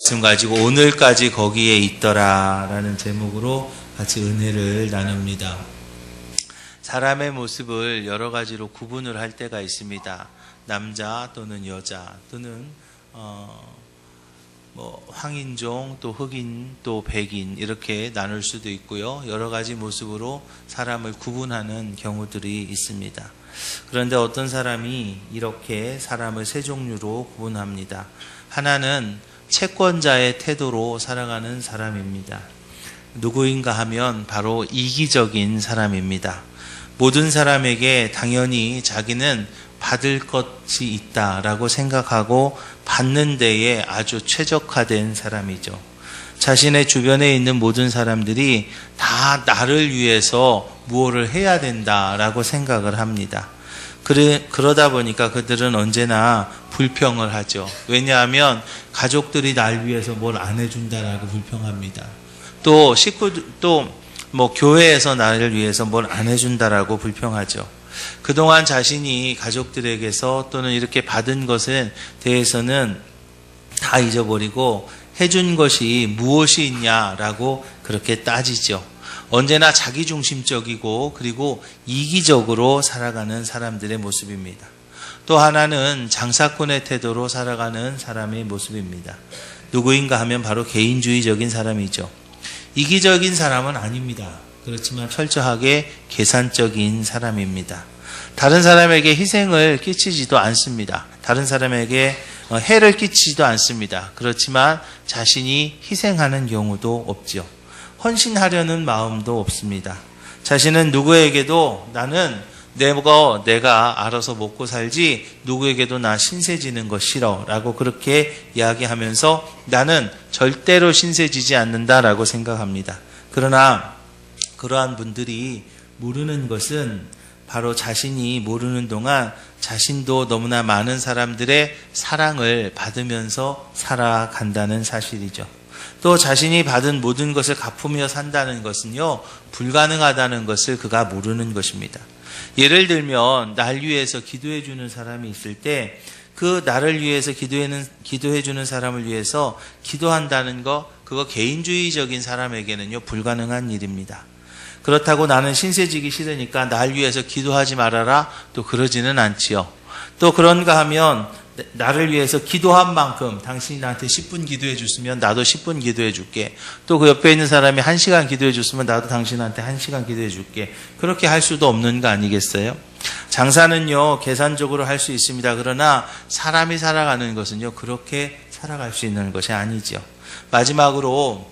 말씀 가지고 오늘까지 거기에 있더라라는 제목으로 같이 은혜를 나눕니다. 사람의 모습을 여러 가지로 구분을 할 때가 있습니다. 남자 또는 여자 또는 황인종 또 흑인 또 백인 이렇게 나눌 수도 있고요. 여러 가지 모습으로 사람을 구분하는 경우들이 있습니다. 그런데 어떤 사람이 이렇게 사람을 세 종류로 구분합니다. 하나는 채권자의 태도로 살아가는 사람입니다. 누구인가 하면 바로 이기적인 사람입니다. 모든 사람에게 당연히 자기는 받을 것이 있다라고 생각하고 받는 데에 아주 최적화된 사람이죠. 자신의 주변에 있는 모든 사람들이 다 나를 위해서 무엇을 해야 된다라고 생각을 합니다. 그러다 보니까 그들은 언제나 불평을 하죠. 왜냐하면 가족들이 날 위해서 뭘 안 해준다라고 불평합니다. 또 교회에서 나를 위해서 뭘 안 해준다라고 불평하죠. 그동안 자신이 가족들에게서 또는 이렇게 받은 것에 대해서는 다 잊어버리고 해준 것이 무엇이 있냐라고 그렇게 따지죠. 언제나 자기중심적이고 그리고 이기적으로 살아가는 사람들의 모습입니다. 또 하나는 장사꾼의 태도로 살아가는 사람의 모습입니다. 누구인가 하면 바로 개인주의적인 사람이죠. 이기적인 사람은 아닙니다. 그렇지만 철저하게 계산적인 사람입니다. 다른 사람에게 희생을 끼치지도 않습니다. 다른 사람에게 해를 끼치지도 않습니다. 그렇지만 자신이 희생하는 경우도 없죠. 헌신하려는 마음도 없습니다. 자신은 누구에게도 나는 내가 알아서 먹고 살지 누구에게도 나 신세지는 거 싫어 라고 그렇게 이야기하면서 나는 절대로 신세지지 않는다라고 생각합니다. 그러나 그러한 분들이 모르는 것은 바로 자신이 모르는 동안 자신도 너무나 많은 사람들의 사랑을 받으면서 살아간다는 사실이죠. 또 자신이 받은 모든 것을 갚으며 산다는 것은요, 불가능하다는 것을 그가 모르는 것입니다. 예를 들면 날 위해서 기도해 주는 사람이 있을 때 그 나를 위해서 기도해 주는 사람을 위해서 기도한다는 거, 그거 개인주의적인 사람에게는요 불가능한 일입니다. 그렇다고 나는 신세지기 싫으니까 날 위해서 기도하지 말아라, 또 그러지는 않지요. 또 그런가 하면 나를 위해서 기도한 만큼 당신이 나한테 10분 기도해 줬으면 나도 10분 기도해 줄게. 또 그 옆에 있는 사람이 1시간 기도해 줬으면 나도 당신한테 1시간 기도해 줄게. 그렇게 할 수도 없는 거 아니겠어요? 장사는요 계산적으로 할 수 있습니다. 그러나 사람이 살아가는 것은요 그렇게 살아갈 수 있는 것이 아니죠. 마지막으로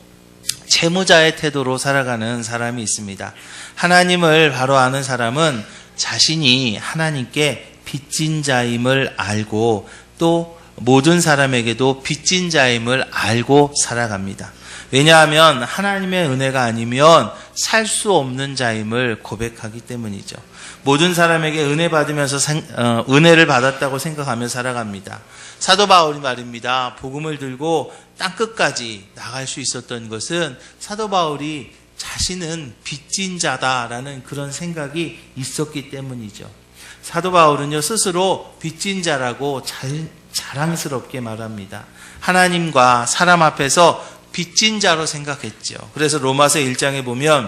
채무자의 태도로 살아가는 사람이 있습니다. 하나님을 바로 아는 사람은 자신이 하나님께 빚진 자임을 알고 또 모든 사람에게도 빚진 자임을 알고 살아갑니다. 왜냐하면 하나님의 은혜가 아니면 살 수 없는 자임을 고백하기 때문이죠. 모든 사람에게 은혜 받으면서 은혜를 받았다고 생각하며 살아갑니다. 사도 바울이 말입니다. 복음을 들고 땅끝까지 나갈 수 있었던 것은 사도 바울이 자신은 빚진 자다라는 그런 생각이 있었기 때문이죠. 사도 바울은요 스스로 빚진 자라고 자랑스럽게 말합니다. 하나님과 사람 앞에서 빚진 자로 생각했죠. 그래서 로마서 1장에 보면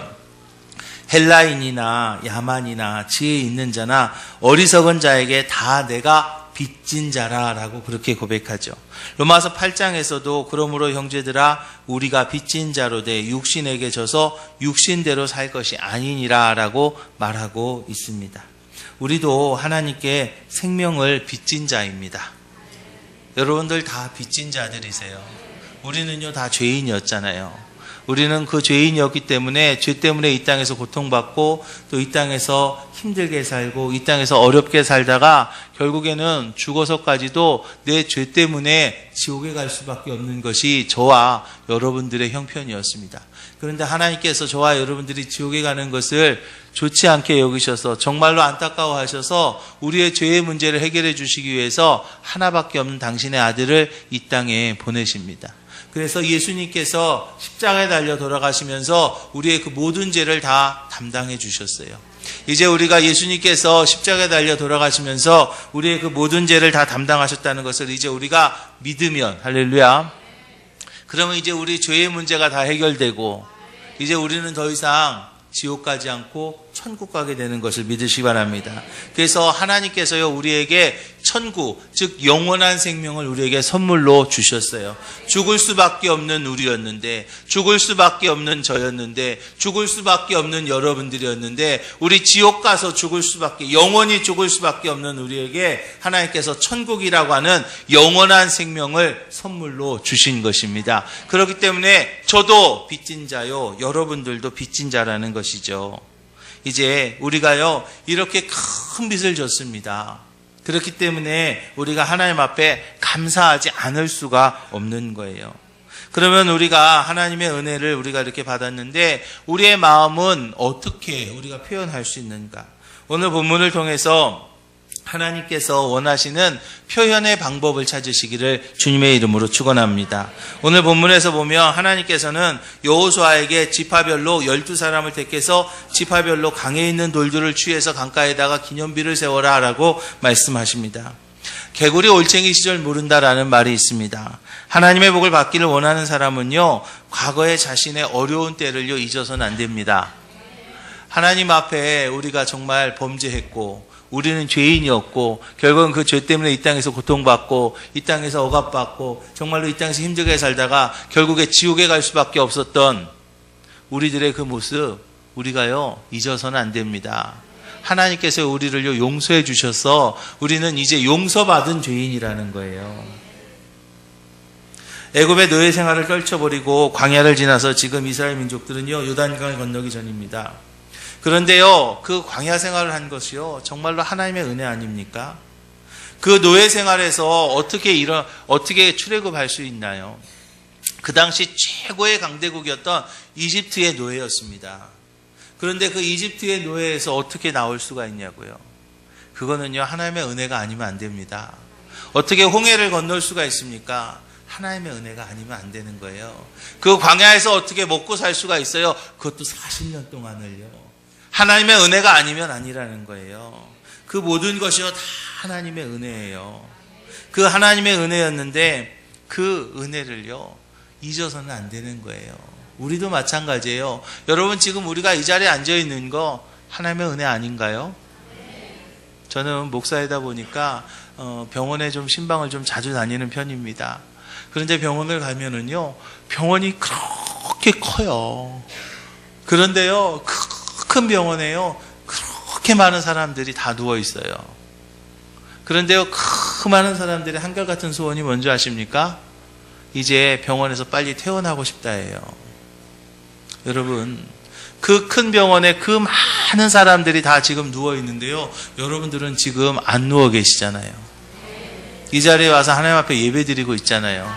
헬라인이나 야만이나 지혜 있는 자나 어리석은 자에게 다 내가 빚진 자라라고 그렇게 고백하죠. 로마서 8장에서도 그러므로 형제들아 우리가 빚진 자로 돼 육신에게 져서 육신대로 살 것이 아니니라라고 말하고 있습니다. 우리도 하나님께 생명을 빚진 자입니다. 여러분들 다 빚진 자들이세요. 우리는요 다 죄인이었잖아요. 우리는 그 죄인이었기 때문에 죄 때문에 이 땅에서 고통받고 또 이 땅에서 힘들게 살고 이 땅에서 어렵게 살다가 결국에는 죽어서까지도 내 죄 때문에 지옥에 갈 수밖에 없는 것이 저와 여러분들의 형편이었습니다. 그런데 하나님께서 저와 여러분들이 지옥에 가는 것을 좋지 않게 여기셔서 정말로 안타까워하셔서 우리의 죄의 문제를 해결해 주시기 위해서 하나밖에 없는 당신의 아들을 이 땅에 보내십니다. 그래서 예수님께서 십자가에 달려 돌아가시면서 우리의 그 모든 죄를 다 담당해 주셨어요. 이제 우리가 예수님께서 십자가에 달려 돌아가시면서 우리의 그 모든 죄를 다 담당하셨다는 것을 이제 우리가 믿으면, 할렐루야, 그러면 이제 우리 죄의 문제가 다 해결되고 이제 우리는 더 이상 지옥 가지 않고 천국 가게 되는 것을 믿으시기 바랍니다. 그래서 하나님께서요 우리에게 천국, 즉 영원한 생명을 우리에게 선물로 주셨어요. 죽을 수밖에 없는 우리였는데, 죽을 수밖에 없는 저였는데, 죽을 수밖에 없는 여러분들이었는데, 우리 지옥 가서 죽을 수밖에, 영원히 죽을 수밖에 없는 우리에게 하나님께서 천국이라고 하는 영원한 생명을 선물로 주신 것입니다. 그렇기 때문에 저도 빚진 자요, 여러분들도 빚진 자라는 것이죠. 이제 우리가요 이렇게 큰 빚을 졌습니다. 그렇기 때문에 우리가 하나님 앞에 감사하지 않을 수가 없는 거예요. 그러면 우리가 하나님의 은혜를 우리가 이렇게 받았는데 우리의 마음은 어떻게 우리가 표현할 수 있는가? 오늘 본문을 통해서 하나님께서 원하시는 표현의 방법을 찾으시기를 주님의 이름으로 축원합니다. 오늘 본문에서 보면 하나님께서는 여호수아에게 지파별로 12사람을 택해서 지파별로 강에 있는 돌들을 취해서 강가에다가 기념비를 세워라 라고 말씀하십니다. 개구리 올챙이 시절 모른다라는 말이 있습니다. 하나님의 복을 받기를 원하는 사람은요 과거의 자신의 어려운 때를요 잊어서는 안 됩니다. 하나님 앞에 우리가 정말 범죄했고 우리는 죄인이었고 결국은 그 죄 때문에 이 땅에서 고통받고 이 땅에서 억압받고 정말로 이 땅에서 힘들게 살다가 결국에 지옥에 갈 수밖에 없었던 우리들의 그 모습 우리가요 잊어서는 안 됩니다. 하나님께서 우리를요 용서해 주셔서 우리는 이제 용서받은 죄인이라는 거예요. 애굽의 노예 생활을 떨쳐버리고 광야를 지나서 지금 이스라엘 민족들은요 요단강을 건너기 전입니다. 그런데요, 그 광야 생활을 한 것이요, 정말로 하나님의 은혜 아닙니까? 그 노예 생활에서 어떻게 출애굽할 수 있나요? 그 당시 최고의 강대국이었던 이집트의 노예였습니다. 그런데 그 이집트의 노예에서 어떻게 나올 수가 있냐고요? 그거는요, 하나님의 은혜가 아니면 안 됩니다. 어떻게 홍해를 건널 수가 있습니까? 하나님의 은혜가 아니면 안 되는 거예요. 그 광야에서 어떻게 먹고 살 수가 있어요? 그것도 40년 동안을요. 하나님의 은혜가 아니면 아니라는 거예요. 그 모든 것이요 다 하나님의 은혜예요. 그 하나님의 은혜였는데 그 은혜를요 잊어서는 안 되는 거예요. 우리도 마찬가지예요. 여러분 지금 우리가 이 자리에 앉아 있는 거 하나님의 은혜 아닌가요? 저는 목사이다 보니까 병원에 좀 신방을 좀 자주 다니는 편입니다. 그런데 병원을 가면은요 병원이 그렇게 커요. 그런데요 큰 병원에요 그렇게 많은 사람들이 다 누워 있어요. 그런데요 그 많은 사람들의 한결같은 소원이 뭔지 아십니까? 이제 병원에서 빨리 퇴원하고 싶다예요. 여러분 그 큰 병원에 그 많은 사람들이 다 지금 누워 있는데요 여러분들은 지금 안 누워 계시잖아요. 이 자리에 와서 하나님 앞에 예배 드리고 있잖아요.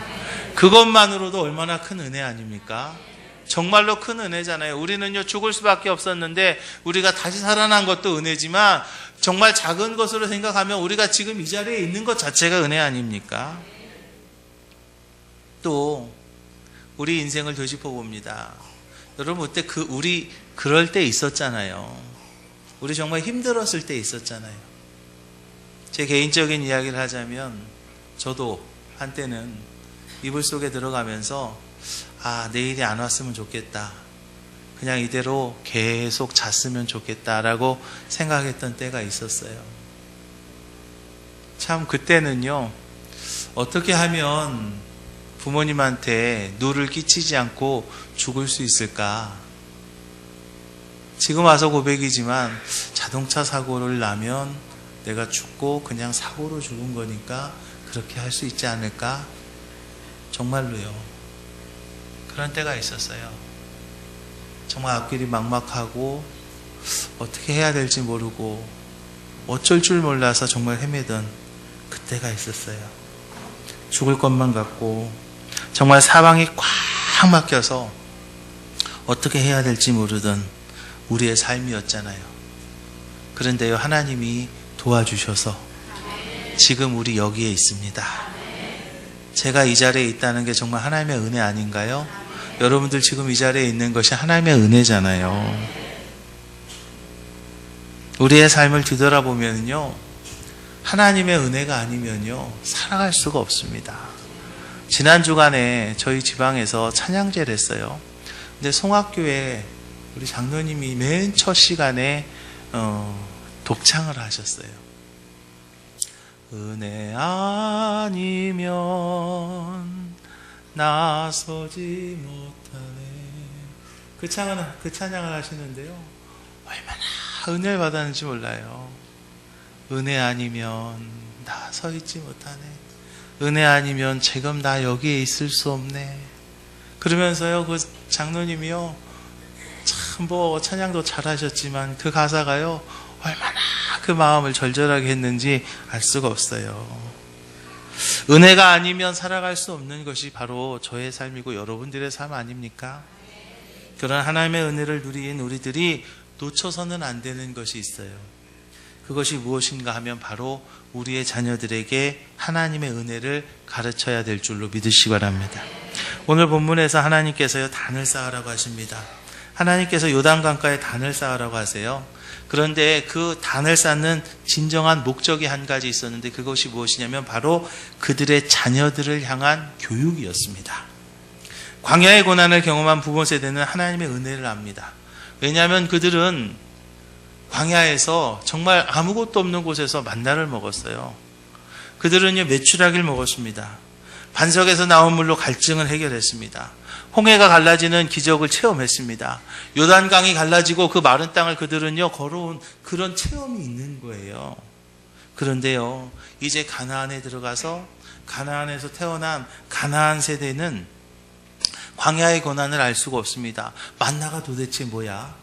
그것만으로도 얼마나 큰 은혜 아닙니까? 정말로 큰 은혜잖아요. 우리는요 죽을 수밖에 없었는데 우리가 다시 살아난 것도 은혜지만 정말 작은 것으로 생각하면 우리가 지금 이 자리에 있는 것 자체가 은혜 아닙니까? 또 우리 인생을 되짚어 봅니다. 여러분 그때 우리 그럴 때 있었잖아요. 우리 정말 힘들었을 때 있었잖아요. 제 개인적인 이야기를 하자면 저도 한때는 이불 속에 들어가면서 내일이 안 왔으면 좋겠다. 그냥 이대로 계속 잤으면 좋겠다라고 생각했던 때가 있었어요. 참 그때는요 어떻게 하면 부모님한테 누를 끼치지 않고 죽을 수 있을까? 지금 와서 고백이지만 자동차 사고를 나면 내가 죽고 그냥 사고로 죽은 거니까 그렇게 할 수 있지 않을까? 정말로요. 그런 때가 있었어요. 정말 앞길이 막막하고 어떻게 해야 될지 모르고 어쩔 줄 몰라서 정말 헤매던 그때가 있었어요. 죽을 것만 같고 정말 사방이 꽉 막혀서 어떻게 해야 될지 모르던 우리의 삶이었잖아요. 그런데요 하나님이 도와주셔서 지금 우리 여기에 있습니다. 제가 이 자리에 있다는 게 정말 하나님의 은혜 아닌가요? 여러분들 지금 이 자리에 있는 것이 하나님의 은혜잖아요. 우리의 삶을 뒤돌아보면요 하나님의 은혜가 아니면요 살아갈 수가 없습니다. 지난 주간에 저희 지방에서 찬양제를 했어요. 근데 송악교회 우리 장로님이 맨 첫 시간에 독창을 하셨어요. 은혜 아니면 나서지 못하네. 그 찬양을 하시는데요. 얼마나 은혜를 받았는지 몰라요. 은혜 아니면 나 서 있지 못하네. 은혜 아니면 지금 나 여기에 있을 수 없네. 그러면서요, 그 장로님이요, 참 찬양도 잘하셨지만 그 가사가요, 얼마나 그 마음을 절절하게 했는지 알 수가 없어요. 은혜가 아니면 살아갈 수 없는 것이 바로 저의 삶이고 여러분들의 삶 아닙니까? 그런 하나님의 은혜를 누린 우리들이 놓쳐서는 안 되는 것이 있어요. 그것이 무엇인가 하면 바로 우리의 자녀들에게 하나님의 은혜를 가르쳐야 될 줄로 믿으시기 바랍니다. 오늘 본문에서 하나님께서요, 단을 쌓으라고 하십니다. 하나님께서 요단강가에 단을 쌓으라고 하세요. 그런데 그 단을 쌓는 진정한 목적이 한 가지 있었는데 그것이 무엇이냐면 바로 그들의 자녀들을 향한 교육이었습니다. 광야의 고난을 경험한 부모 세대는 하나님의 은혜를 압니다. 왜냐하면 그들은 광야에서 정말 아무것도 없는 곳에서 만나를 먹었어요. 그들은요, 메추라기를 먹었습니다. 반석에서 나온 물로 갈증을 해결했습니다. 홍해가 갈라지는 기적을 체험했습니다. 요단강이 갈라지고 그 마른 땅을 그들은요, 걸어온 그런 체험이 있는 거예요. 그런데요, 이제 가나안에 들어가서 가나안에서 태어난 가나안 세대는 광야의 고난을 알 수가 없습니다. 만나가 도대체 뭐야?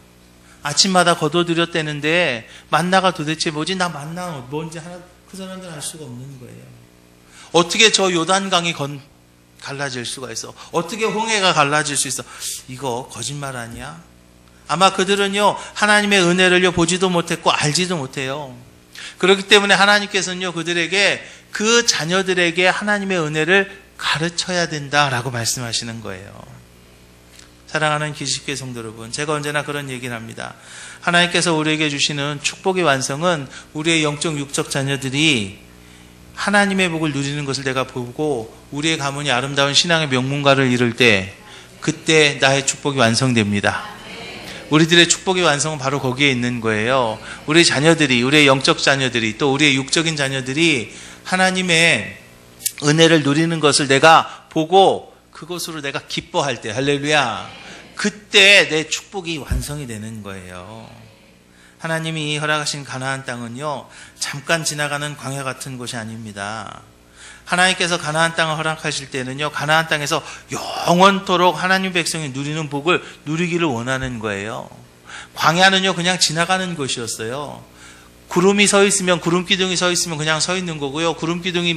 아침마다 거둬들였다는데 만나가 도대체 뭐지? 나 만나 뭔지 하나 그 사람들은 알 수가 없는 거예요. 어떻게 저 요단강이 갈라질 수가 있어? 어떻게 홍해가 갈라질 수 있어? 이거 거짓말 아니야? 아마 그들은요, 하나님의 은혜를요, 보지도 못했고 알지도 못해요. 그렇기 때문에 하나님께서는요, 그들에게, 그 자녀들에게 하나님의 은혜를 가르쳐야 된다라고 말씀하시는 거예요. 사랑하는 기식교회 성도 여러분, 제가 언제나 그런 얘기를 합니다. 하나님께서 우리에게 주시는 축복의 완성은 우리의 영적 육적 자녀들이 하나님의 복을 누리는 것을 내가 보고 우리의 가문이 아름다운 신앙의 명문가를 이룰 때 그때 나의 축복이 완성됩니다. 우리들의 축복의 완성은 바로 거기에 있는 거예요. 우리 자녀들이, 우리의 영적 자녀들이, 또 우리의 육적인 자녀들이 하나님의 은혜를 누리는 것을 내가 보고 그것으로 내가 기뻐할 때, 할렐루야, 그때 내 축복이 완성이 되는 거예요. 하나님이 허락하신 가나안 땅은요, 잠깐 지나가는 광야 같은 곳이 아닙니다. 하나님께서 가나안 땅을 허락하실 때는요, 가나안 땅에서 영원토록 하나님 백성이 누리는 복을 누리기를 원하는 거예요. 광야는요, 그냥 지나가는 곳이었어요. 구름이 서 있으면, 구름 기둥이 서 있으면 그냥 서 있는 거고요. 구름 기둥이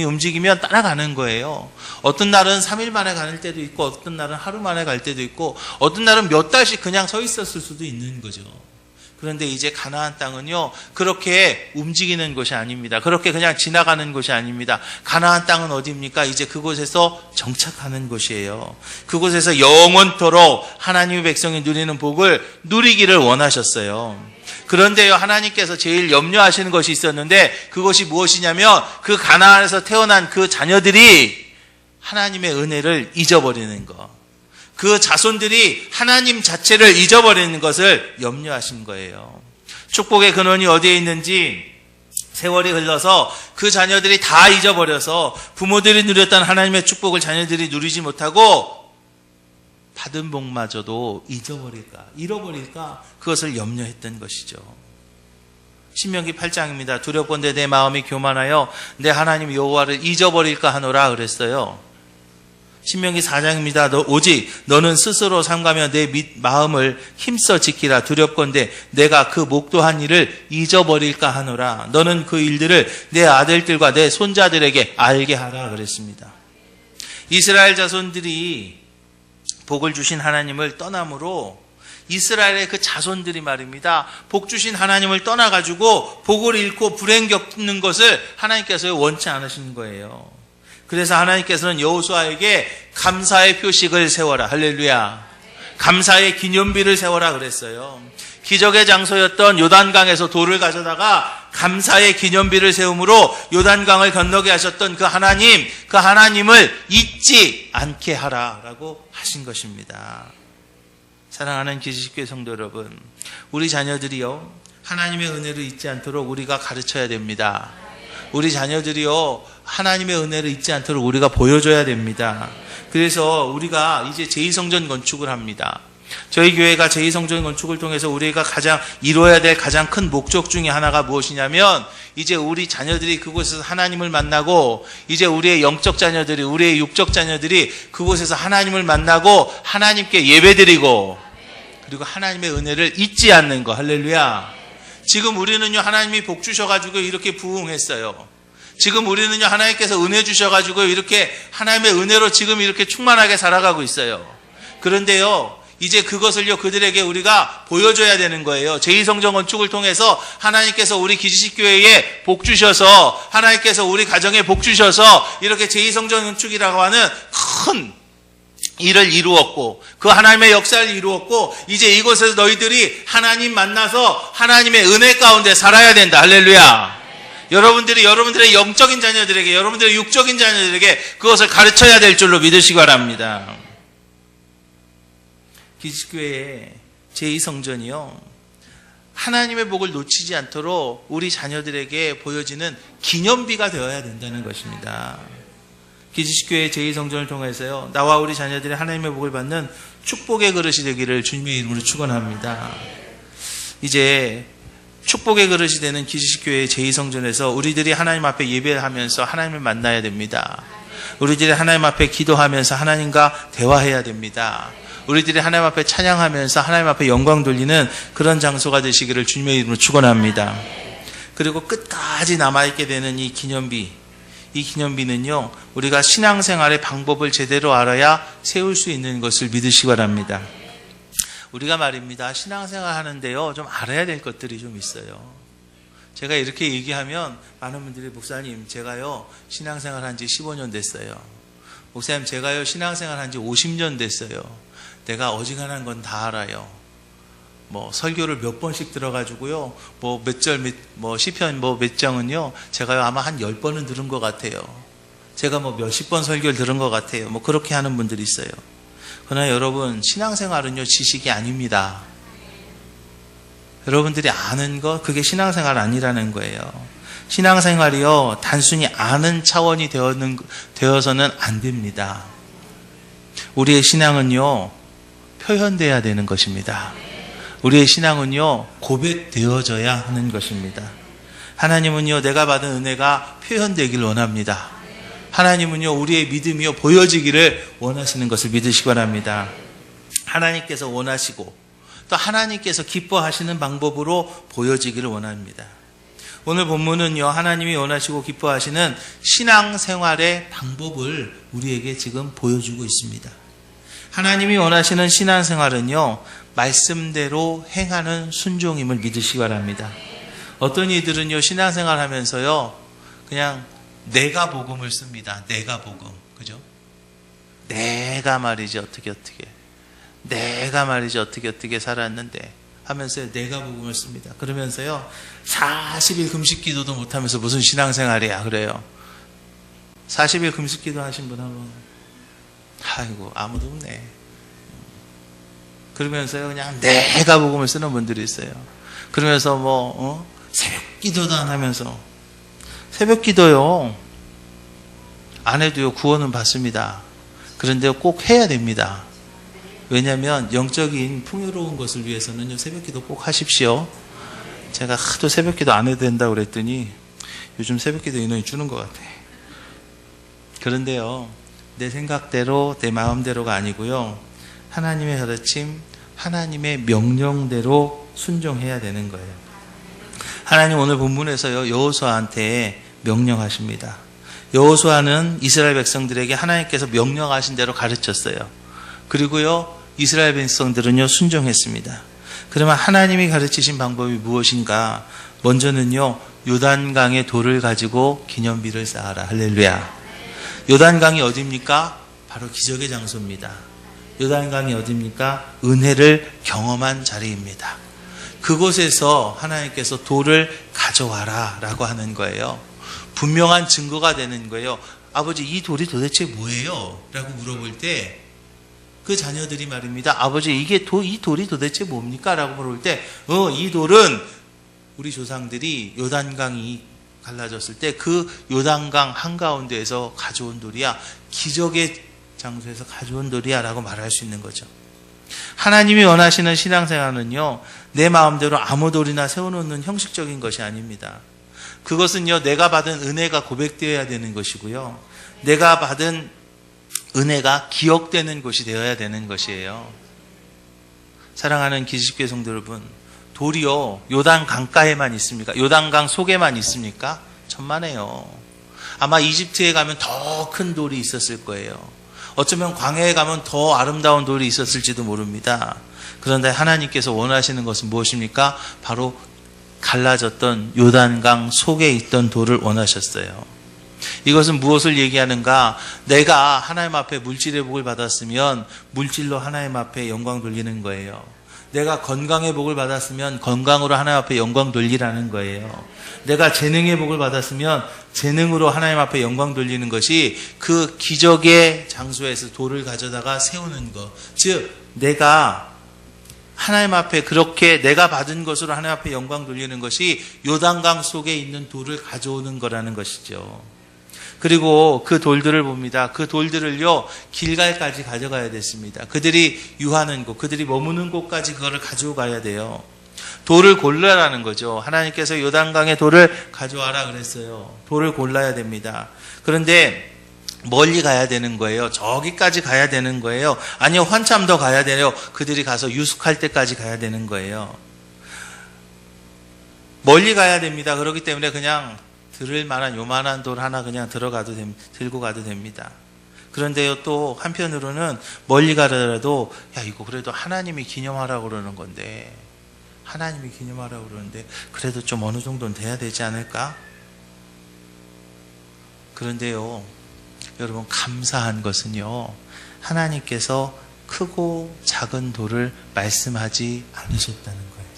움직이면 따라가는 거예요. 어떤 날은 3일 만에 가는 때도 있고, 어떤 날은 하루 만에 갈 때도 있고, 어떤 날은 몇 달씩 그냥 서 있었을 수도 있는 거죠. 그런데 이제 가나안 땅은요, 그렇게 움직이는 곳이 아닙니다. 그렇게 그냥 지나가는 곳이 아닙니다. 가나안 땅은 어디입니까? 이제 그곳에서 정착하는 곳이에요. 그곳에서 영원토록 하나님의 백성이 누리는 복을 누리기를 원하셨어요. 그런데요, 하나님께서 제일 염려하시는 것이 있었는데 그것이 무엇이냐면 그 가나안에서 태어난 그 자녀들이 하나님의 은혜를 잊어버리는 것, 그 자손들이 하나님 자체를 잊어버리는 것을 염려하신 거예요. 축복의 근원이 어디에 있는지 세월이 흘러서 그 자녀들이 다 잊어버려서 부모들이 누렸던 하나님의 축복을 자녀들이 누리지 못하고 받은 복마저도 잃어버릴까 그것을 염려했던 것이죠. 신명기 8장입니다. 두렵건대 내 마음이 교만하여 내 하나님 여호와를 잊어버릴까 하노라 그랬어요. 신명기 4장입니다. 오직 너는 스스로 삼가며 내 마음을 힘써 지키라. 두렵건대 내가 그 목도한 일을 잊어버릴까 하노라. 너는 그 일들을 내 아들들과 내 손자들에게 알게 하라 그랬습니다. 이스라엘 자손들이 복을 주신 하나님을 떠남으로 이스라엘의 그 자손들이 말입니다, 복 주신 하나님을 떠나가지고 복을 잃고 불행 겪는 것을 하나님께서 원치 않으신 거예요. 그래서 하나님께서는 여호수아에게 감사의 표식을 세워라. 할렐루야. 감사의 기념비를 세워라 그랬어요. 기적의 장소였던 요단강에서 돌을 가져다가 감사의 기념비를 세움으로 요단강을 건너게 하셨던 그 하나님, 그 하나님을 잊지 않게 하라라고 하신 것입니다. 사랑하는 기지식교회 성도 여러분, 우리 자녀들이요, 하나님의 은혜를 잊지 않도록 우리가 가르쳐야 됩니다. 우리 자녀들이요, 하나님의 은혜를 잊지 않도록 우리가 보여줘야 됩니다. 그래서 우리가 이제 제2성전 건축을 합니다. 저희 교회가 제2성전 건축을 통해서 우리가 가장 이루어야 될 가장 큰 목적 중에 하나가 무엇이냐면, 이제 우리 자녀들이 그곳에서 하나님을 만나고, 이제 우리의 영적 자녀들이, 우리의 육적 자녀들이 그곳에서 하나님을 만나고 하나님께 예배드리고, 그리고 하나님의 은혜를 잊지 않는 거. 할렐루야. 지금 우리는요, 하나님이 복 주셔가지고 이렇게 부흥했어요. 지금 우리는요, 하나님께서 은혜 주셔가지고 이렇게 하나님의 은혜로 지금 이렇게 충만하게 살아가고 있어요. 그런데요, 이제 그것을요, 그들에게 우리가 보여줘야 되는 거예요. 제2성전 건축을 통해서 하나님께서 우리 기지식교회에 복 주셔서, 하나님께서 우리 가정에 복 주셔서 이렇게 제2성전 건축이라고 하는 큰 일을 이루었고, 그 하나님의 역사를 이루었고, 이제 이곳에서 너희들이 하나님 만나서 하나님의 은혜 가운데 살아야 된다. 할렐루야. 여러분들이 여러분들의 영적인 자녀들에게, 여러분들의 육적인 자녀들에게 그것을 가르쳐야 될 줄로 믿으시기 바랍니다. 기지교회의 제2성전이요, 하나님의 복을 놓치지 않도록 우리 자녀들에게 보여지는 기념비가 되어야 된다는 것입니다. 기지식교회 제2성전을 통해서요, 나와 우리 자녀들이 하나님의 복을 받는 축복의 그릇이 되기를 주님의 이름으로 축원합니다. 이제 축복의 그릇이 되는 기지식교회 제2성전에서 우리들이 하나님 앞에 예배하면서 하나님을 만나야 됩니다. 우리들이 하나님 앞에 기도하면서 하나님과 대화해야 됩니다. 우리들이 하나님 앞에 찬양하면서 하나님 앞에 영광 돌리는 그런 장소가 되시기를 주님의 이름으로 축원합니다. 그리고 끝까지 남아있게 되는 이 기념비, 이 기념비는요, 우리가 신앙생활의 방법을 제대로 알아야 세울 수 있는 것을 믿으시기 바랍니다. 우리가 말입니다, 신앙생활 하는데요, 좀 알아야 될 것들이 좀 있어요. 제가 이렇게 얘기하면 많은 분들이, 목사님, 제가요 신앙생활 한 지 15년 됐어요. 목사님, 제가요 신앙생활 한 지 50년 됐어요. 내가 어지간한 건 다 알아요. 뭐 설교를 몇 번씩 들어가지고요, 뭐 몇 절, 시편 몇 장은요, 제가요 아마 한 10번은 들은 것 같아요. 제가 뭐 몇십 번 설교를 들은 것 같아요. 뭐 그렇게 하는 분들이 있어요. 그러나 여러분, 신앙생활은요 지식이 아닙니다. 여러분들이 아는 것, 그게 신앙생활 아니라는 거예요. 신앙생활이요, 단순히 아는 차원이 되어서는 안 됩니다. 우리의 신앙은요, 표현돼야 되는 것입니다. 우리의 신앙은요, 고백되어져야 하는 것입니다. 하나님은요, 내가 받은 은혜가 표현되기를 원합니다. 하나님은요, 우리의 믿음이요, 보여지기를 원하시는 것을 믿으시기 바랍니다. 하나님께서 원하시고, 또 하나님께서 기뻐하시는 방법으로 보여지기를 원합니다. 오늘 본문은요, 하나님이 원하시고 기뻐하시는 신앙생활의 방법을 우리에게 지금 보여주고 있습니다. 하나님이 원하시는 신앙생활은요, 말씀대로 행하는 순종임을 믿으시기 바랍니다. 어떤 이들은요, 신앙생활 하면서요, 그냥 내가 복음을 씁니다. 내가 복음. 그죠? 내가 말이지 어떻게 내가 말이지 어떻게 살았는데 하면서 내가 복음을 씁니다. 그러면서요, 40일 금식 기도도 못하면서 무슨 신앙생활이야 그래요. 40일 금식 기도 하신 분 한번, 아이고 아무도 없네. 그러면서요, 그냥 내가 복음을 쓰는 분들이 있어요. 그러면서 새벽 기도도 안 하면서, 새벽 기도요 안 해도요 구원은 받습니다. 그런데 꼭 해야 됩니다. 왜냐하면 영적인 풍요로운 것을 위해서는요, 새벽 기도 꼭 하십시오. 제가 하도 새벽 기도 안 해도 된다고 그랬더니 요즘 새벽 기도 인원이 주는 것 같아. 그런데요, 내 생각대로 내 마음대로가 아니고요, 하나님의 가르침, 하나님의 명령대로 순종해야 되는 거예요. 하나님 오늘 본문에서요, 여호수아한테 명령하십니다. 여호수아는 이스라엘 백성들에게 하나님께서 명령하신 대로 가르쳤어요. 그리고요, 이스라엘 백성들은요 순종했습니다. 그러면 하나님이 가르치신 방법이 무엇인가? 먼저는요, 요단강의 돌을 가지고 기념비를 쌓아라. 할렐루야. 요단강이 어디입니까? 바로 기적의 장소입니다. 요단강이 어디입니까? 은혜를 경험한 자리입니다. 그곳에서 하나님께서 돌을 가져와라 라고 하는 거예요. 분명한 증거가 되는 거예요. 아버지, 이 돌이 도대체 뭐예요? 라고 물어볼 때 그 자녀들이 말입니다. 아버지, 이 돌이 도대체 뭡니까? 라고 물어볼 때 이 돌은 우리 조상들이 요단강이 갈라졌을 때 그 요단강 한가운데에서 가져온 돌이야. 기적의 장소에서 가져온 돌이야 라고 말할 수 있는 거죠. 하나님이 원하시는 신앙생활은요, 내 마음대로 아무 돌이나 세워놓는 형식적인 것이 아닙니다. 그것은요, 내가 받은 은혜가 고백되어야 되는 것이고요, 내가 받은 은혜가 기억되는 것이 되어야 되는 것이에요. 사랑하는 기식교회 성도 여러분, 돌이요, 요단 강가에만 있습니까? 요단강 속에만 있습니까? 천만에요. 아마 이집트에 가면 더 큰 돌이 있었을 거예요. 어쩌면 광야에 가면 더 아름다운 돌이 있었을지도 모릅니다. 그런데 하나님께서 원하시는 것은 무엇입니까? 바로 갈라졌던 요단강 속에 있던 돌을 원하셨어요. 이것은 무엇을 얘기하는가? 내가 하나님 앞에 물질의 복을 받았으면 물질로 하나님 앞에 영광 돌리는 거예요. 내가 건강의 복을 받았으면 건강으로 하나님 앞에 영광 돌리라는 거예요. 내가 재능의 복을 받았으면 재능으로 하나님 앞에 영광 돌리는 것이 그 기적의 장소에서 돌을 가져다가 세우는 것. 즉, 내가 하나님 앞에 그렇게 내가 받은 것으로 하나님 앞에 영광 돌리는 것이 요단강 속에 있는 돌을 가져오는 거라는 것이죠. 그리고 그 돌들을 봅니다. 그 돌들을요, 길갈까지 가져가야 됐습니다. 그들이 유하는 곳, 그들이 머무는 곳까지 그거를 가지고 가야 돼요. 돌을 골라라는 거죠. 하나님께서 요단강에 돌을 가져와라 그랬어요. 돌을 골라야 됩니다. 그런데 멀리 가야 되는 거예요. 저기까지 가야 되는 거예요. 아니요, 한참 더 가야 돼요. 그들이 가서 유숙할 때까지 가야 되는 거예요. 멀리 가야 됩니다. 그렇기 때문에 그냥 들을 만한 요만한 돌 하나 그냥 들고 가도 됩니다. 그런데요, 또 한편으로는 멀리 가더라도 이거 그래도 하나님이 기념하라고 그러는 건데, 하나님이 기념하라고 그러는데 그래도 좀 어느 정도는 돼야 되지 않을까? 그런데요, 여러분, 감사한 것은요, 하나님께서 크고 작은 돌을 말씀하지 않으셨다는 거예요.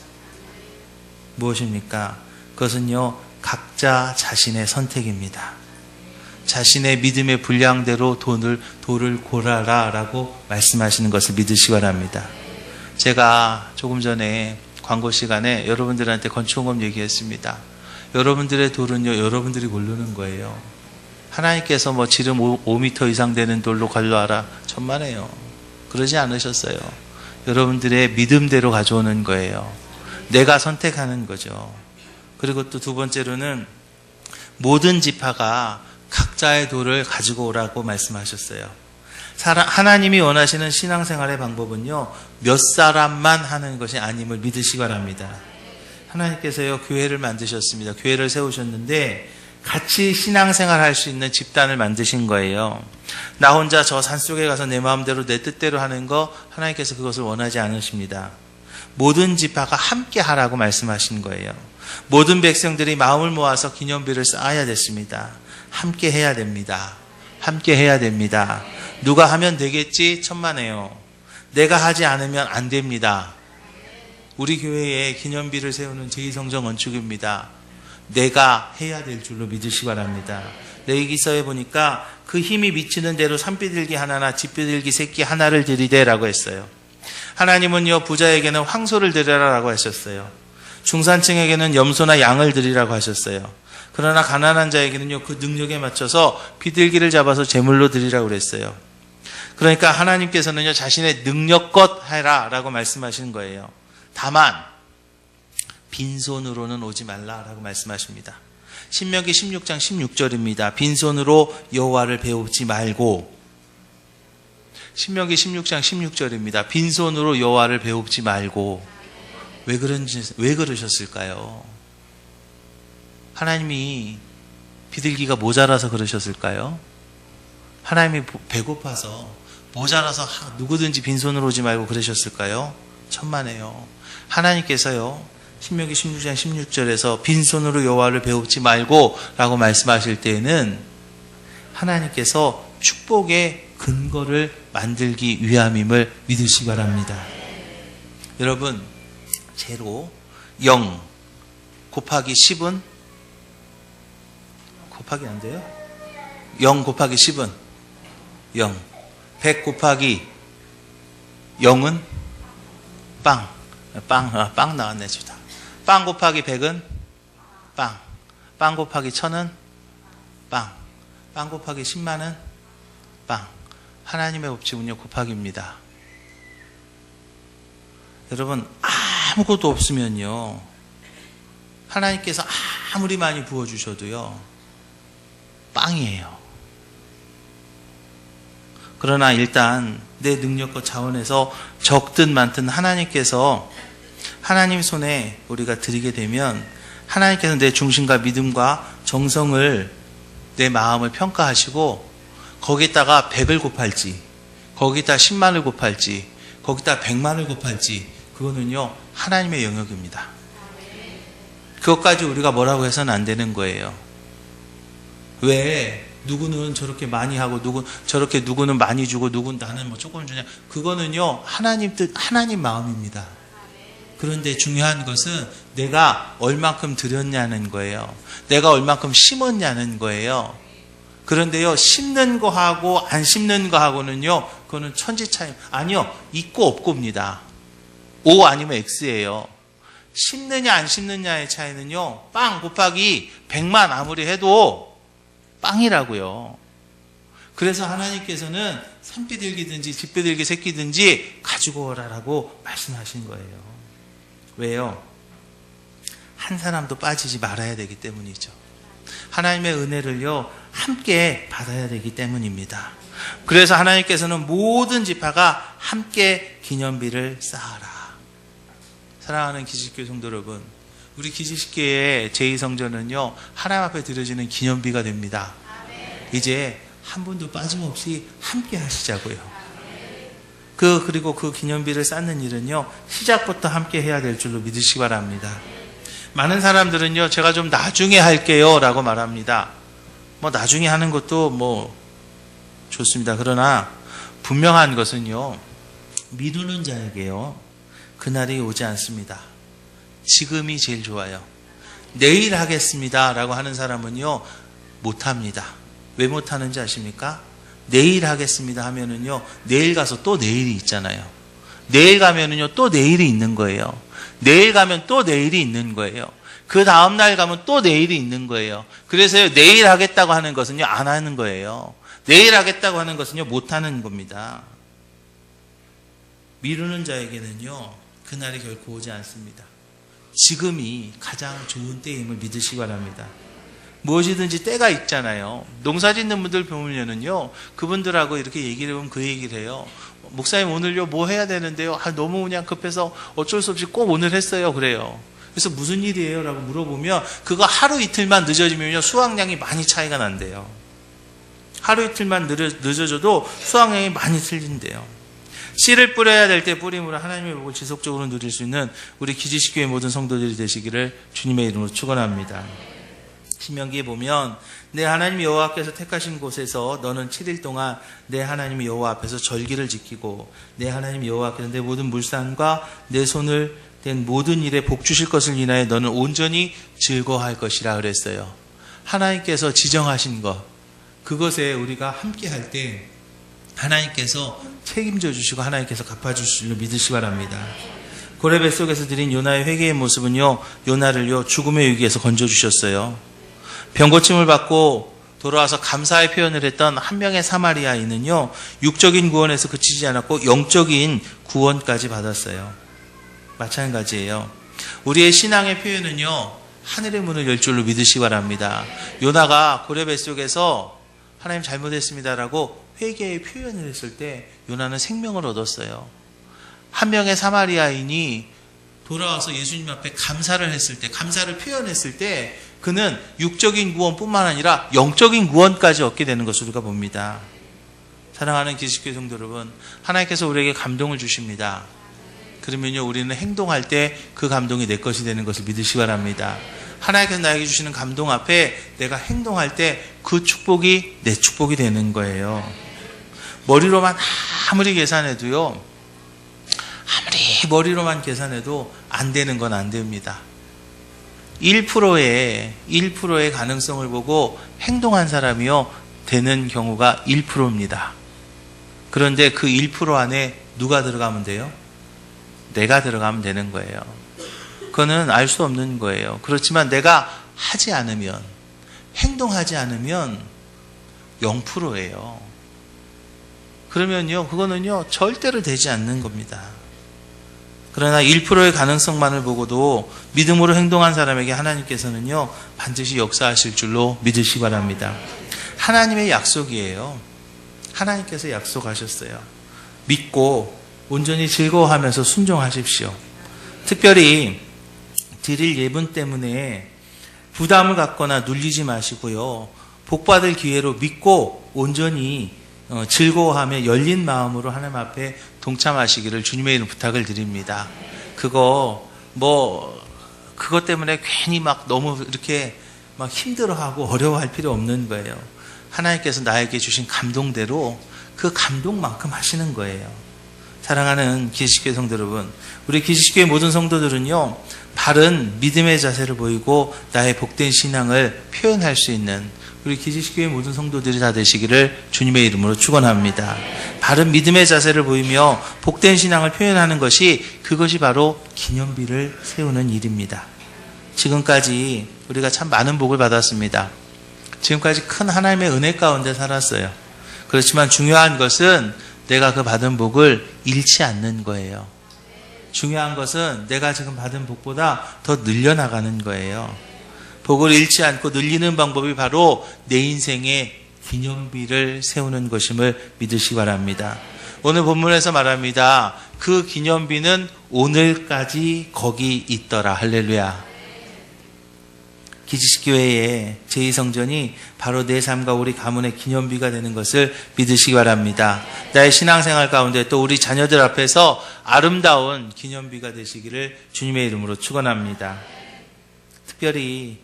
무엇입니까? 그것은요, 각자 자신의 선택입니다. 자신의 믿음의 분량대로 돌을 고라라 라고 말씀하시는 것을 믿으시기 바랍니다. 제가 조금 전에 광고 시간에 여러분들한테 건축원금 얘기했습니다. 여러분들의 돌은요, 여러분들이 고르는 거예요. 하나님께서 지름 5m 이상 되는 돌로 가져와라, 천만에요. 그러지 않으셨어요. 여러분들의 믿음대로 가져오는 거예요. 내가 선택하는 거죠. 그리고 또 두 번째로는 모든 지파가 각자의 돌을 가지고 오라고 말씀하셨어요. 하나님이 원하시는 신앙생활의 방법은요, 몇 사람만 하는 것이 아님을 믿으시기 바랍니다. 하나님께서요, 교회를 만드셨습니다. 교회를 세우셨는데 같이 신앙생활 할 수 있는 집단을 만드신 거예요. 나 혼자 저 산속에 가서 내 마음대로 내 뜻대로 하는 거, 하나님께서 그것을 원하지 않으십니다. 모든 지파가 함께 하라고 말씀하신 거예요. 모든 백성들이 마음을 모아서 기념비를 쌓아야 됐습니다. 함께 해야 됩니다. 함께 해야 됩니다. 누가 하면 되겠지? 천만에요. 내가 하지 않으면 안 됩니다. 우리 교회에 기념비를 세우는 제2성전 건축입니다. 내가 해야 될 줄로 믿으시기 바랍니다. 레위기서에 보니까 그 힘이 미치는 대로 산비둘기 하나나 집비둘기 새끼 하나를 드리되라고 했어요. 하나님은요, 부자에게는 황소를 드리라라고 하셨어요. 중산층에게는 염소나 양을 드리라고 하셨어요. 그러나 가난한 자에게는요, 그 능력에 맞춰서 비둘기를 잡아서 제물로 드리라고 그랬어요. 그러니까 하나님께서는요, 자신의 능력껏 해라라고 말씀하시는 거예요. 다만 빈손으로는 오지 말라라고 말씀하십니다. 신명기 16장 16절입니다. 빈손으로 여호와를 배우지 말고. 신명기 16장 16절입니다. 빈손으로 여호와를 배우지 말고. 왜 그러셨을까요? 하나님이 비둘기가 모자라서 그러셨을까요? 하나님이 배고파서 모자라서 누구든지 빈손으로 오지 말고 그러셨을까요? 천만에요. 하나님께서요, 신명기 16장 16절에서 빈손으로 여호와를 배우지 말고 라고 말씀하실 때에는 하나님께서 축복의 근거를 만들기 위함임을 믿으시기 바랍니다. 여러분, 재로 0 곱하기 10은 곱하기 안 돼요? 0 곱하기 10은 0. 100 곱하기 0은 빵. 빵 나왔네, 주다. 빵 곱하기 100은 빵. 빵 곱하기 1000은 빵. 빵 곱하기 10만은 빵. 하나님의 법칙은요, 곱하기입니다. 여러분, 아무것도 없으면요, 하나님께서 아무리 많이 부어주셔도요, 빵이에요. 그러나 일단 내 능력과 자원에서 적든 많든 하나님께서 하나님 손에 우리가 드리게 되면 하나님께서 내 중심과 믿음과 정성을 내 마음을 평가하시고 거기다가 100을 곱할지 거기다 10만을 곱할지 거기다 100만을 곱할지 그거는요 하나님의 영역입니다. 그것까지 우리가 뭐라고 해서는 안 되는 거예요. 왜 누구는 저렇게 많이 하고 누구는 많이 주고 나는 뭐 조금 주냐. 그거는요 하나님 마음입니다. 그런데 중요한 것은 내가 얼만큼 드렸냐는 거예요. 내가 얼만큼 심었냐는 거예요. 그런데요 심는 거하고 안 심는 거하고는요 그거는 천지 차이. 아니요, 있고 없고입니다. O 아니면 X예요. 심느냐 안 심느냐의 차이는요 빵 곱하기 100만 아무리 해도 빵이라고요. 그래서 하나님께서는 산비둘기든지 집비둘기 새끼든지 가지고 오라라고 말씀하신 거예요. 왜요? 한 사람도 빠지지 말아야 되기 때문이죠. 하나님의 은혜를요 함께 받아야 되기 때문입니다. 그래서 하나님께서는 모든 지파가 함께 기념비를 쌓아라. 사랑하는 기지식교회 성도 여러분, 우리 기지식교회의 제2성전은요 하나님 앞에 드려지는 기념비가 됩니다. 이제 한 분도 빠짐없이 함께 하시자고요. 그리고 그 기념비를 쌓는 일은요 시작부터 함께 해야 될 줄로 믿으시기 바랍니다. 많은 사람들은요 제가 좀 나중에 할게요 라고 말합니다. 뭐 나중에 하는 것도 뭐 좋습니다. 그러나 분명한 것은요 미루는 자에게요 그날이 오지 않습니다. 지금이 제일 좋아요. 내일 하겠습니다 라고 하는 사람은요 못합니다. 왜 못하는지 아십니까? 내일 하겠습니다 하면은요 내일 가서 또 내일이 있잖아요. 내일 가면은요 또 내일이 있는 거예요. 내일 가면 또 내일이 있는 거예요. 그 다음날 가면 또 내일이 있는 거예요. 그래서요 내일 하겠다고 하는 것은요 안 하는 거예요. 내일 하겠다고 하는 것은요 못 하는 겁니다. 미루는 자에게는요 그날이 결코 오지 않습니다. 지금이 가장 좋은 때임을 믿으시기 바랍니다. 무엇이든지 때가 있잖아요. 농사 짓는 분들 보면은요 그분들하고 이렇게 얘기를 하면 그 얘기를 해요. 목사님 오늘요 뭐 해야 되는데요. 너무 그냥 급해서 어쩔 수 없이 꼭 오늘 했어요. 그래요. 그래서 무슨 일이에요? 라고 물어보면 그거 하루 이틀만 늦어지면요 수확량이 많이 차이가 난대요. 하루 이틀만 늦어져도 수확량이 많이 틀린대요. 씨를 뿌려야 될 때 뿌림으로 하나님의 복을 지속적으로 누릴 수 있는 우리 기지식교회 모든 성도들이 되시기를 주님의 이름으로 축원합니다. 신명기에 보면 내 하나님 여호와께서 택하신 곳에서 너는 7일 동안 내 하나님 여호와 앞에서 절기를 지키고 내 하나님 여호와께서 내 모든 물산과 내 손을 댄 모든 일에 복 주실 것을 인하여 너는 온전히 즐거워할 것이라 그랬어요. 하나님께서 지정하신 것, 그것에 우리가 함께 할 때 하나님께서 책임져 주시고 하나님께서 갚아주실 줄 믿으시기 바랍니다. 고레 뱃속에서 드린 요나의 회개의 모습은요 요나를요 죽음의 위기에서 건져주셨어요. 병고침을 받고 돌아와서 감사의 표현을 했던 한 명의 사마리아인은요 육적인 구원에서 그치지 않았고 영적인 구원까지 받았어요. 마찬가지예요. 우리의 신앙의 표현은요 하늘의 문을 열 줄로 믿으시기 바랍니다. 요나가 고레 뱃속에서 하나님 잘못했습니다라고 회개의 표현을 했을 때 요나는 생명을 얻었어요. 한 명의 사마리아인이 돌아와서 예수님 앞에 감사를 했을 때, 감사를 표현했을 때 그는 육적인 구원뿐만 아니라 영적인 구원까지 얻게 되는 것을 우리가 봅니다. 사랑하는 기지식교회 성도 여러분, 하나님께서 우리에게 감동을 주십니다. 그러면요 우리는 행동할 때 그 감동이 내 것이 되는 것을 믿으시기 바랍니다. 하나님께서 나에게 주시는 감동 앞에 내가 행동할 때 그 축복이 내 축복이 되는 거예요. 머리로만 아무리 계산해도요, 아무리 머리로만 계산해도 안 되는 건 안 됩니다. 1%의 가능성을 보고 행동한 사람이요, 되는 경우가 1%입니다. 그런데 그 1% 안에 누가 들어가면 돼요? 내가 들어가면 되는 거예요. 그거는 알 수 없는 거예요. 그렇지만 내가 하지 않으면, 행동하지 않으면 0%예요. 그러면요, 그거는요, 절대로 되지 않는 겁니다. 그러나 1%의 가능성만을 보고도 믿음으로 행동한 사람에게 하나님께서는요, 반드시 역사하실 줄로 믿으시기 바랍니다. 하나님의 약속이에요. 하나님께서 약속하셨어요. 믿고 온전히 즐거워하면서 순종하십시오. 특별히 드릴 예분 때문에 부담을 갖거나 눌리지 마시고요. 복받을 기회로 믿고 온전히 즐거워하며 열린 마음으로 하나님 앞에 동참하시기를 주님의 이름 부탁을 드립니다. 그것 때문에 괜히 막 너무 이렇게 막 힘들어하고 어려워할 필요 없는 거예요. 하나님께서 나에게 주신 감동대로 그 감동만큼 하시는 거예요. 사랑하는 기지식교회 성도 여러분, 우리 기지식교회 모든 성도들은요, 바른 믿음의 자세를 보이고 나의 복된 신앙을 표현할 수 있는 우리 기지식교회 모든 성도들이 다 되시기를 주님의 이름으로 축원합니다. 바른 믿음의 자세를 보이며 복된 신앙을 표현하는 그것이 바로 기념비를 세우는 일입니다. 지금까지 우리가 참 많은 복을 받았습니다. 지금까지 큰 하나님의 은혜 가운데 살았어요. 그렇지만 중요한 것은 내가 그 받은 복을 잃지 않는 거예요. 중요한 것은 내가 지금 받은 복보다 더 늘려나가는 거예요. 복을 잃지 않고 늘리는 방법이 바로 내 인생의 기념비를 세우는 것임을 믿으시기 바랍니다. 오늘 본문에서 말합니다. 그 기념비는 오늘까지 거기 있더라. 할렐루야. 기지식교회의 제2성전이 바로 내 삶과 우리 가문의 기념비가 되는 것을 믿으시기 바랍니다. 나의 신앙생활 가운데 또 우리 자녀들 앞에서 아름다운 기념비가 되시기를 주님의 이름으로 축원합니다. 특별히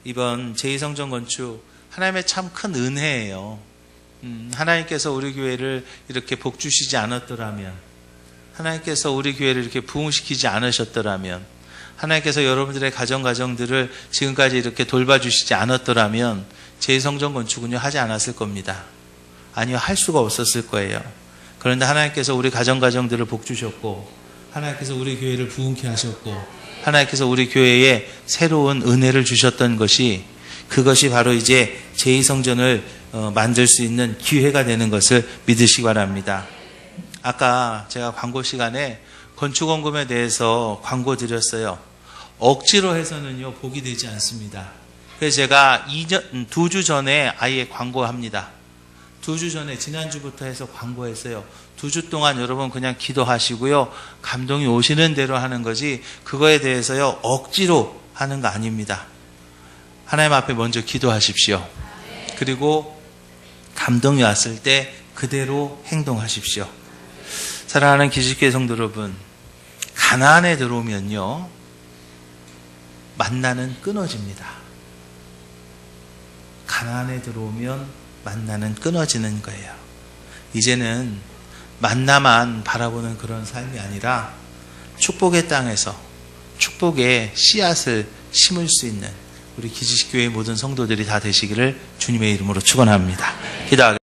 이번 제2성전 건축 하나님의 참 큰 은혜예요. 하나님께서 우리 교회를 이렇게 복 주시지 않았더라면, 하나님께서 우리 교회를 이렇게 부흥시키지 않으셨더라면, 하나님께서 여러분들의 가정들을 지금까지 이렇게 돌봐주시지 않았더라면 제2성전 건축은요, 하지 않았을 겁니다. 아니요, 할 수가 없었을 거예요. 그런데 하나님께서 우리 가정들을 복 주셨고, 하나님께서 우리 교회를 부흥케 하셨고, 하나님께서 우리 교회에 새로운 은혜를 주셨던 그것이 바로 이제 제2성전을 만들 수 있는 기회가 되는 것을 믿으시기 바랍니다. 아까 제가 광고 시간에 건축원금에 대해서 광고 드렸어요. 억지로 해서는요, 복이 되지 않습니다. 그래서 제가 2주 전에 아예 광고합니다. 2주 전에, 지난주부터 해서 광고했어요. 2주 동안 여러분 그냥 기도하시고요, 감동이 오시는 대로 하는 거지, 그거에 대해서요, 억지로 하는 거 아닙니다. 하나님 앞에 먼저 기도하십시오. 그리고 감동이 왔을 때 그대로 행동하십시오. 사랑하는 기지식교회 성도 여러분, 가나안에 들어오면요, 만나는 끊어집니다. 가나안에 들어오면 만나는 끊어지는 거예요. 이제는 만나만 바라보는 그런 삶이 아니라 축복의 땅에서 축복의 씨앗을 심을 수 있는 우리 기지식교회의 모든 성도들이 다 되시기를 주님의 이름으로 축원합니다. 기도하겠습니다.